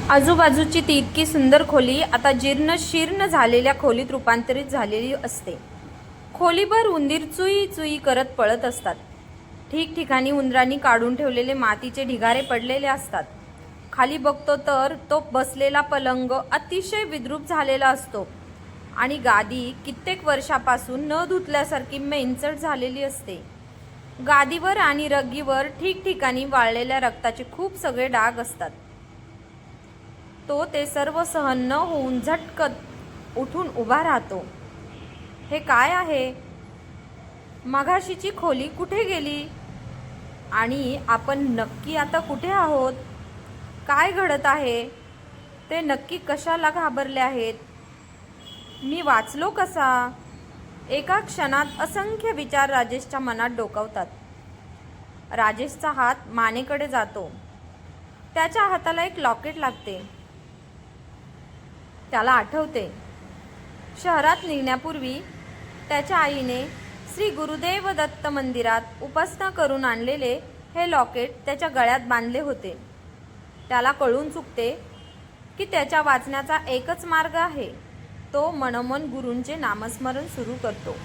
आजूबाजूची ती इतकी सुंदर खोली आता जीर्ण शीर्ण झालेल्या खोलीत रूपांतरित झालेली असते. खोलीभर उंदीर चुई चुई करत पळत असतात. ठिकठिकाणी उंदरांनी काढून ठेवलेले मातीचे ढिगारे पडलेले असतात. खाली बघतो तर तो बसलेला पलंग अतिशय विद्रूप झालेला असतो आणि गादी कित्येक वर्षापासून न धुतल्यासारखी मेंचट झालेली असते. गादीवर आणि रग्गीवर ठिकठिकाणी वाळलेल्या रक्ताचे खूप सगळे डाग असतात. तो ते सर्व सहन न होऊन झटकन उठून उभा राहतो. हे काय आहे? मघाशीची खोली कुठे गेली? आणि आपण नक्की आता कुठे आहोत? काय घडत आहे? ते नक्की कशाला घाबरले आहेत? मी वाचलो कसा? एका क्षणात असंख्य विचार राजेशच्या मनात डोकावतात. राजेशचा हात मानेकडे जातो. त्याच्या हाताला एक लॉकेट लागते. त्याला आठवते, शहरात निघण्यापूर्वी त्याच्या आईने श्री गुरुदेव दत्त मंदिरात उपासना करून आणलेले हे लॉकेट त्याच्या गळ्यात बांधले होते. त्याला कळून चुकते की त्याच्या वाचण्याचा एकच मार्ग आहे. तो मनोमन गुरूंचे नामस्मरण सुरू करतो.